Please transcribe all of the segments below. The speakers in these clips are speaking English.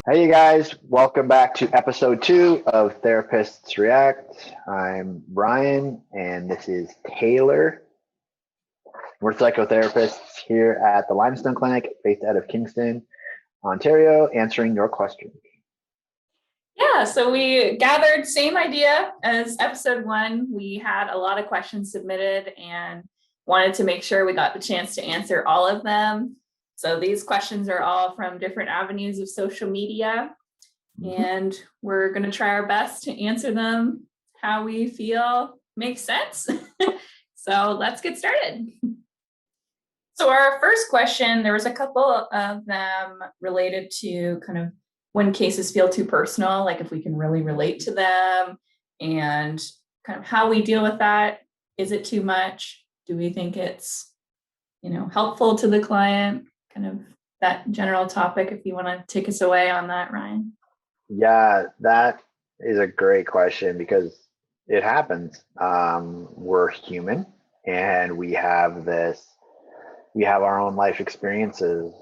Hey, you guys, welcome back to episode 2 of Therapists React. I'm Brian, and this is Taylor. We're psychotherapists here at the Limestone Clinic, based out of Kingston, Ontario, answering your questions. Yeah, so we gathered, same idea as episode 1. We had a lot of questions submitted and wanted to make sure we got the chance to answer all of them. So these questions are all from different avenues of social media, and we're going to try our best to answer them how we feel makes sense. So let's get started. So our first question, there was a couple of them related to kind of when cases feel too personal, like if we can really relate to them and kind of how we deal with that. Is it too much? Do we think it's, helpful to the client? Kind of that general topic, if you want to take us away on that, Ryan. Yeah, that is a great question because it happens. We're human and we have our own life experiences.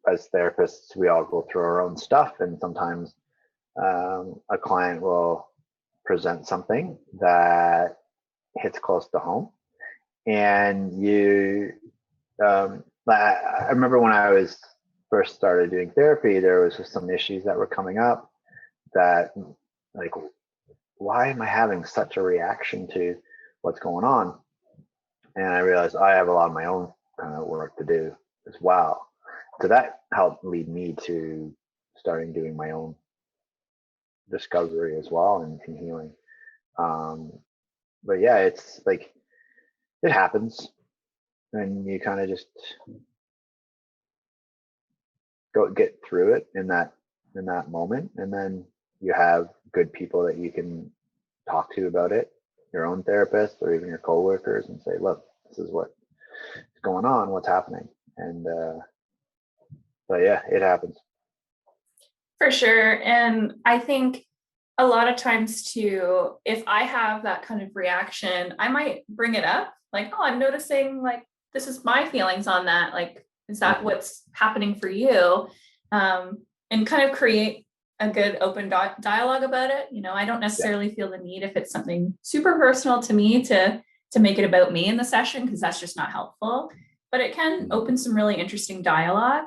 As therapists, we all go through our own stuff, and sometimes a client will present something that hits close to home. And I remember when I was first started doing therapy, there was just some issues that were coming up that, like, why am I having such a reaction to what's going on? And I realized I have a lot of my own kind of work to do as well. So that helped lead me to starting doing my own discovery as well and healing. But yeah, it's like it happens, and you kind of just get through it in that moment, and then you have good people that you can talk to about it, your own therapist or even your coworkers, and say, look, this is what's going on, what's happening. And but yeah, it happens. For sure. And I think a lot of times too, if I have that kind of reaction, I might bring it up like, oh, I'm noticing like this is my feelings on that. Like, is that what's happening for you? And kind of create a good open dialogue about it. I don't necessarily feel the need if it's something super personal to me to make it about me in the session, because that's just not helpful. But it can open some really interesting dialogue.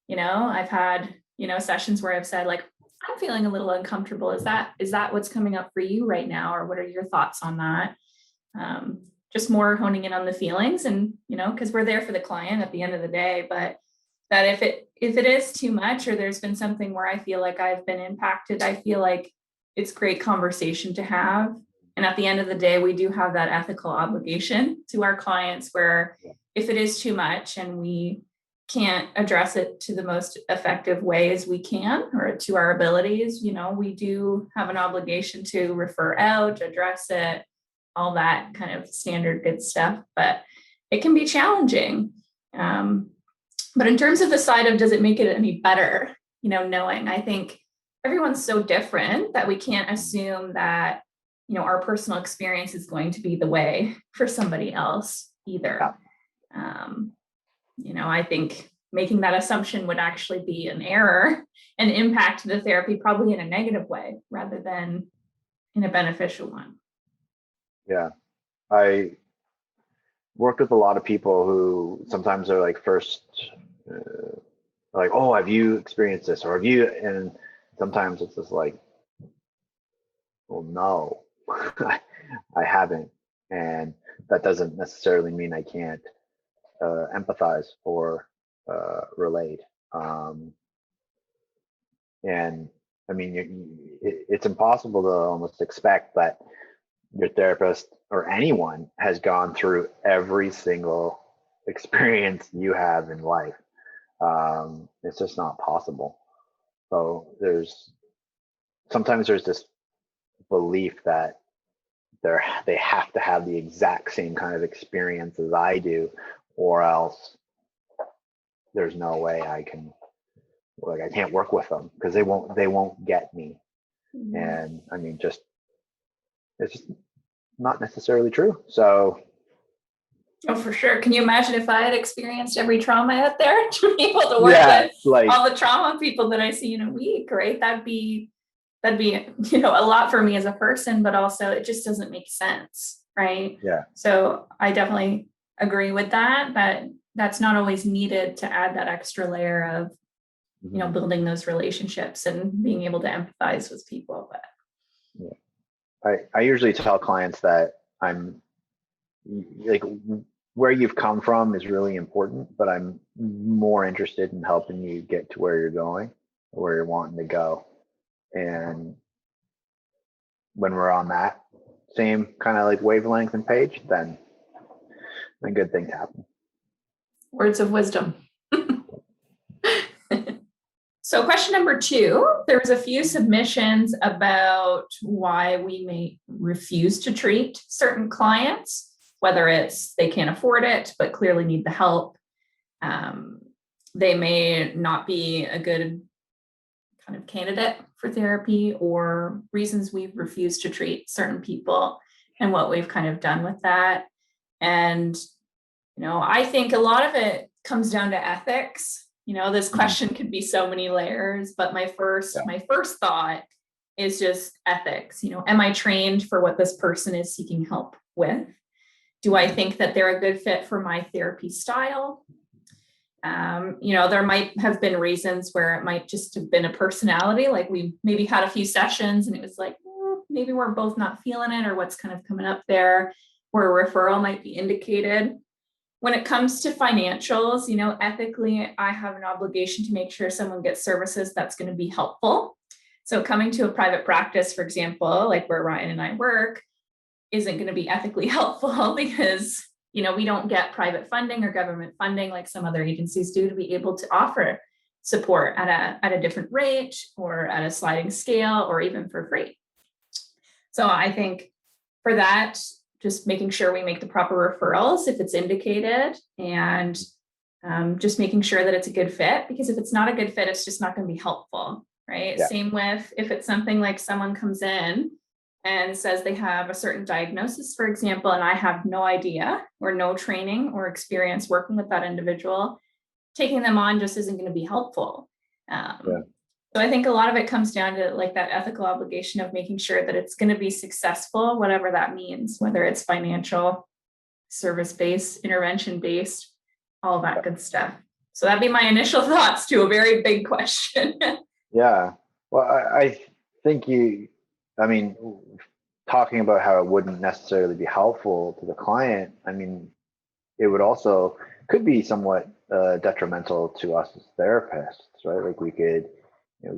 I've had, sessions where I've said like, I'm feeling a little uncomfortable. Is that what's coming up for you right now? Or what are your thoughts on that? Just more honing in on the feelings and, because we're there for the client at the end of the day, but that if it is too much, or there's been something where I feel like I've been impacted, I feel like it's great conversation to have. And at the end of the day, we do have that ethical obligation to our clients where if it is too much and we can't address it to the most effective way as we can, or to our abilities, we do have an obligation to refer out, address it, all that kind of standard good stuff. But it can be challenging. But in terms of the side of, does it make it any better? Knowing, I think everyone's so different that we can't assume that, our personal experience is going to be the way for somebody else either. I think making that assumption would actually be an error and impact the therapy probably in a negative way rather than in a beneficial one. Yeah. I worked with a lot of people who sometimes are like like, oh, have you experienced this, or have you? And sometimes it's just like, well, no, I haven't. And that doesn't necessarily mean I can't empathize or relate. And I mean, it's impossible to almost expect that your therapist or anyone has gone through every single experience you have in life. It's just not possible. So sometimes there's this belief that they have to have the exact same kind of experience as I do, or else there's no way I can't work with them because they won't get me. Mm-hmm. And I mean, it's just not necessarily true. So Oh, for sure. Can you imagine if I had experienced every trauma out there to be able to work Yeah, with like all the trauma people that I see in a week, right? That'd be, a lot for me as a person, but also it just doesn't make sense, right? yeah. So I definitely agree with that, but that's not always needed to add that extra layer of, Mhm. building those relationships and being able to empathize with people. But I usually tell clients that I'm like where you've come from is really important, but I'm more interested in helping you get to where you're going, where you're wanting to go. And when we're on that same kind of like wavelength and page, then good things happen. words of wisdom. So question number 2, there was a few submissions about why we may refuse to treat certain clients, whether it's they can't afford it, but clearly need the help. They may not be a good kind of candidate for therapy, or reasons we've refused to treat certain people and what we've kind of done with that. And, I think a lot of it comes down to ethics. This question could be so many layers, but my first thought is just ethics. Am I trained for what this person is seeking help with? Do I think that they're a good fit for my therapy style? There might have been reasons where it might just have been a personality, like we maybe had a few sessions and it was like, maybe we're both not feeling it, or what's kind of coming up there, where a referral might be indicated. When it comes to financials, ethically, I have an obligation to make sure someone gets services that's going to be helpful. So coming to a private practice, for example, like where Ryan and I work, isn't going to be ethically helpful because, we don't get private funding or government funding like some other agencies do to be able to offer support at a different rate or at a sliding scale or even for free. So I think for that, just making sure we make the proper referrals if it's indicated, and just making sure that it's a good fit, because if it's not a good fit, it's just not going to be helpful, right? Yeah. Same with if it's something like someone comes in and says they have a certain diagnosis, for example, and I have no idea or no training or experience working with that individual, taking them on just isn't going to be helpful. So I think a lot of it comes down to like that ethical obligation of making sure that it's going to be successful, whatever that means, whether it's financial, service-based, intervention-based, all that good stuff. So that'd be my initial thoughts to a very big question. Yeah. Well, I think talking about how it wouldn't necessarily be helpful to the client, it would also could be somewhat detrimental to us as therapists, right? Like we could,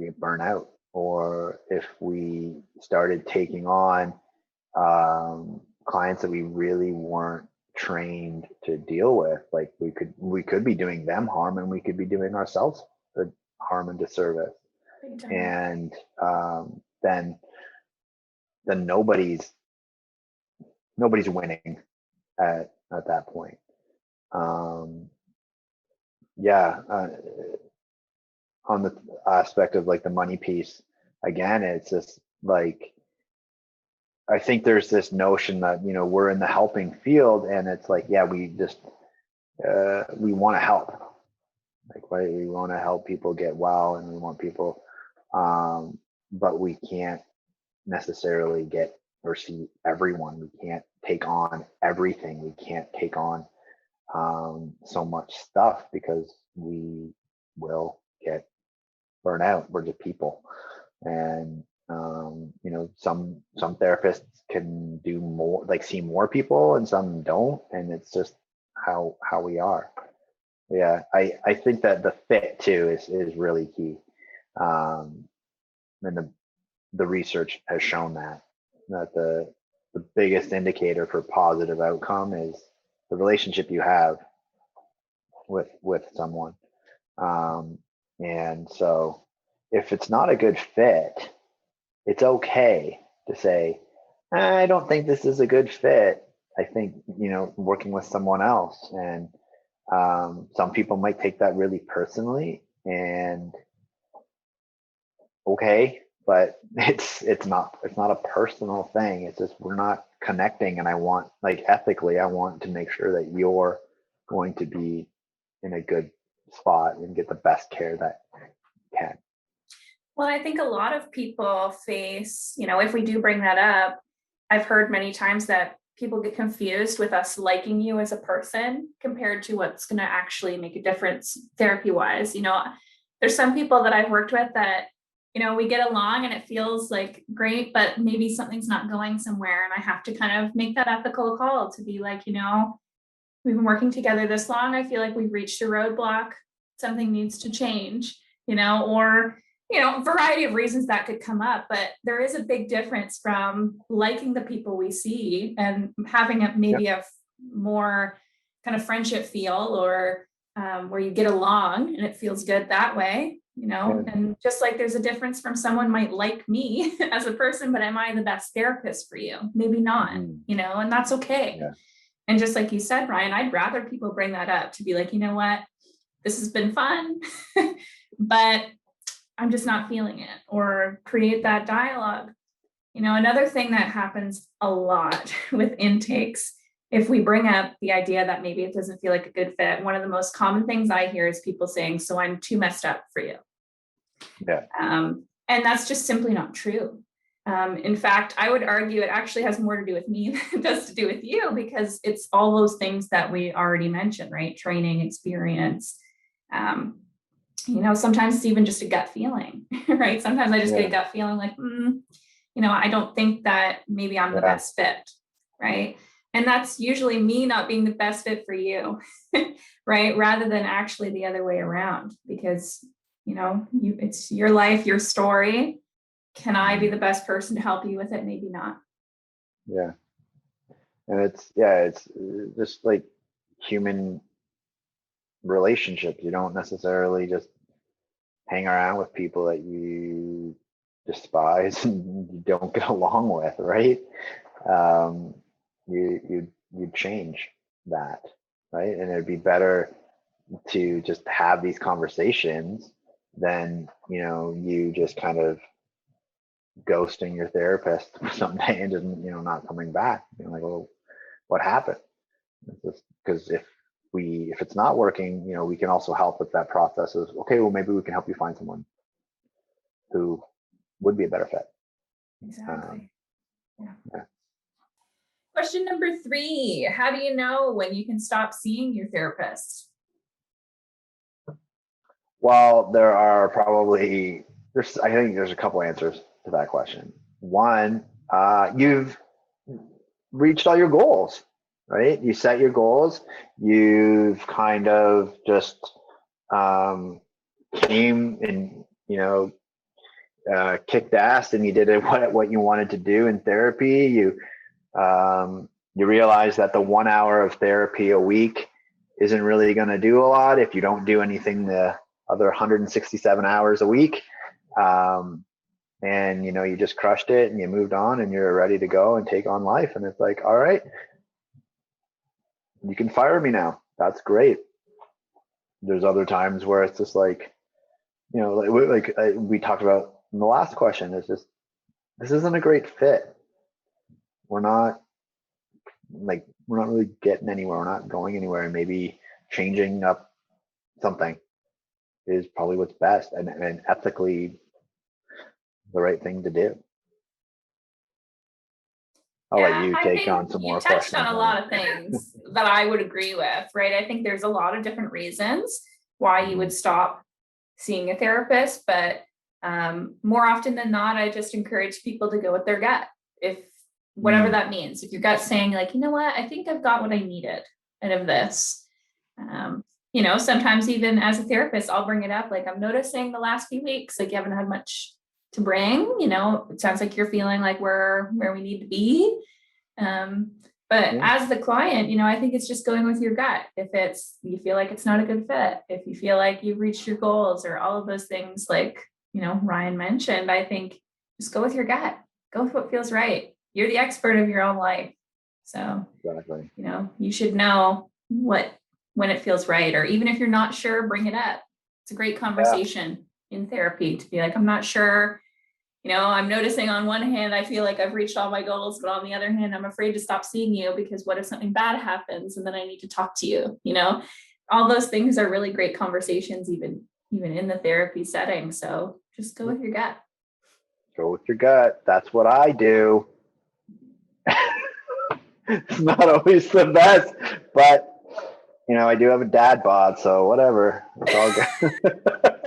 get burnt out, or if we started taking on clients that we really weren't trained to deal with, like we could be doing them harm, and we could be doing ourselves harm and disservice. And then nobody's winning at that point. Yeah. On the aspect of like the money piece, again, it's just like, I think there's this notion that, we're in the helping field, and it's like, yeah, we just, we want to help. Like, right? We want to help people get well, and we want people, but we can't necessarily get or see everyone. We can't take on everything. We can't take on so much stuff, because we will get burnt out. We're just people. And some therapists can do more, like see more people, and some don't, and it's just how we are. Yeah, I think that the fit too is really key. And the research has shown that the biggest indicator for positive outcome is the relationship you have with someone. And so if it's not a good fit, it's okay to say, I don't think this is a good fit. I think, working with someone else. And some people might take that really personally, and okay, but it's not a personal thing. It's just we're not connecting, and I want, like, ethically, I want to make sure that you're going to be in a good spot and get the best care that you can. Well, I think a lot of people face, if we do bring that up, I've heard many times that people get confused with us liking you as a person compared to what's going to actually make a difference therapy wise. There's some people that I've worked with that, we get along and it feels like great, but maybe something's not going somewhere. And I have to kind of make that ethical call to be like, we've been working together this long. I feel like we've reached a roadblock. Something needs to change, or variety of reasons that could come up, but there is a big difference from liking the people we see and having maybe a more kind of friendship feel, or where you get along and it feels good that way, and just like there's a difference from someone might like me as a person, but am I the best therapist for you? Maybe not, and that's okay. Yeah. And just like you said, Ryan, I'd rather people bring that up to be like, you know what, this has been fun, but I'm just not feeling it, or create that dialogue. Another thing that happens a lot with intakes, if we bring up the idea that maybe it doesn't feel like a good fit, one of the most common things I hear is people saying, so I'm too messed up for you. Yeah. And that's just simply not true. In fact, I would argue it actually has more to do with me than it does to do with you, because it's all those things that we already mentioned, right? Training, experience, sometimes it's even just a gut feeling, right? Sometimes I just get a gut feeling like, I don't think that maybe I'm the best fit, right? And that's usually me not being the best fit for you, right? Rather than actually the other way around, because, it's your life, your story. Can I be the best person to help you with it? Maybe not. Yeah. And it's just like human relationships. You don't necessarily just hang around with people that you despise and you don't get along with, right? You change that, right? And it'd be better to just have these conversations than you just kind of ghosting your therapist someday and just not coming back. Like, well, what happened? Because if it's not working, we can also help with that process of, okay, well, maybe we can help you find someone who would be a better fit. Exactly. Yeah. Question number 3, how do you know when you can stop seeing your therapist? Well, I think there's a couple answers to that question. One, you've reached all your goals, right? You set your goals. You've kind of just came and kicked ass, and you did what you wanted to do in therapy. You realize that the 1 hour of therapy a week isn't really going to do a lot if you don't do anything the other 167 hours a week. And you just crushed it and you moved on and you're ready to go and take on life. And it's like, all right, you can fire me now. That's great. There's other times where it's just like, like we talked about in the last question, it's just, this isn't a great fit. We're not really getting anywhere. We're not going anywhere. And maybe changing up something is probably what's best and ethically the right thing to do. I'll let you take on some more questions. You touched on a lot of things that I would agree with, right? I think there's a lot of different reasons why you would stop seeing a therapist, but more often than not, I just encourage people to go with their gut. If whatever that means, if your gut's saying like, you know what, I think I've got what I needed out of this. Sometimes even as a therapist, I'll bring it up. Like, I'm noticing the last few weeks, like you haven't had much to bring, it sounds like you're feeling like we're where we need to be. But as the client, I think it's just going with your gut. If you feel like it's not a good fit, if you feel like you've reached your goals or all of those things, like, Ryan mentioned, I think just go with your gut, go with what feels right. You're the expert of your own life. So, exactly. You should know when it feels right, or even if you're not sure, bring it up. It's a great conversation in therapy to be like, I'm not sure, I'm noticing on one hand, I feel like I've reached all my goals, but on the other hand, I'm afraid to stop seeing you because what if something bad happens and then I need to talk to you? All those things are really great conversations, even in the therapy setting. So just go with your gut. Go with your gut. That's what I do. It's not always the best, but I do have a dad bod, so whatever. It's all good.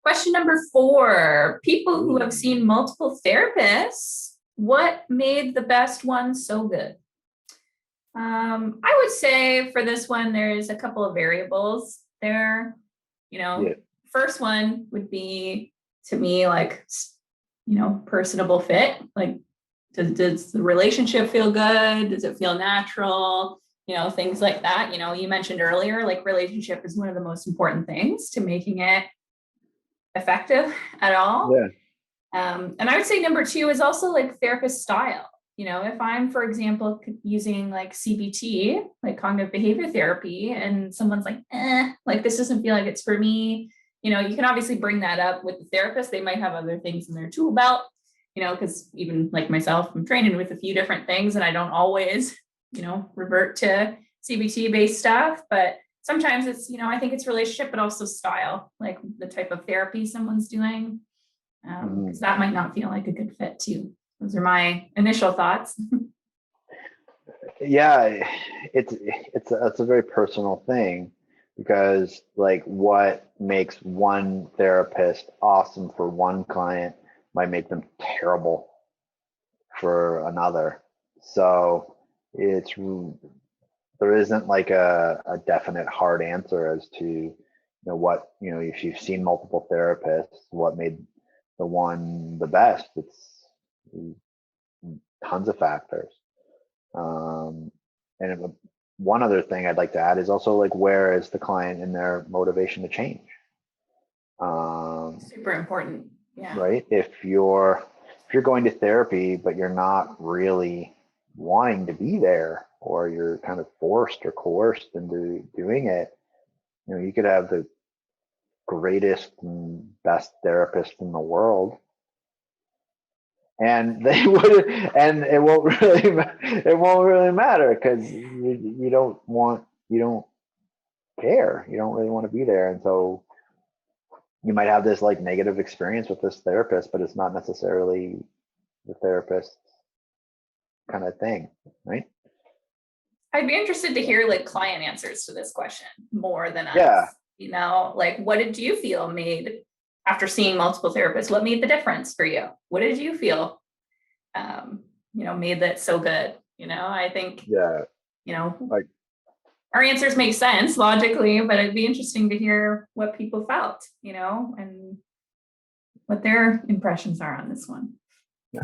Question number 4, people who have seen multiple therapists, what made the best one so good? I would say for this one, there's a couple of variables there. First one would be, to me, like, personable fit. Like, does the relationship feel good? Does it feel natural? Things like that. You mentioned earlier, like, relationship is one of the most important things to making it effective at all. Yeah. And I would say number 2 is also like therapist style. If I'm, for example, using like CBT, like cognitive behavior therapy, and someone's like, like, this doesn't feel like it's for me, you can obviously bring that up with the therapist. They might have other things in their tool belt, because even like myself, I'm training with a few different things and I don't always, revert to CBT based stuff, but sometimes it's, I think it's relationship, but also style, like the type of therapy someone's doing, because that might not feel like a good fit too. Those are my initial thoughts. Yeah, it's a very personal thing, because like what makes one therapist awesome for one client might make them terrible for another. So there isn't like a definite hard answer as to what if you've seen multiple therapists, what made the one the best. It's tons of factors. And one other thing I'd like to add is also, like, where is the client in their motivation to change? Super important. Yeah. Right. If you're going to therapy, but you're not really wanting to be there, or you're kind of forced or coerced into doing it, you could have the greatest and best therapist in the world, and they would, and it won't really matter, because you don't care, you don't really want to be there, and so you might have this like negative experience with this therapist, but it's not necessarily the therapist's kind of thing, right? I'd be interested to hear like client answers to this question more than us. Yeah. Like, what did you feel made after seeing multiple therapists? What made the difference for you? What did you feel, made that so good? I think, like, our answers make sense logically, but it'd be interesting to hear what people felt, and what their impressions are on this one. yeah.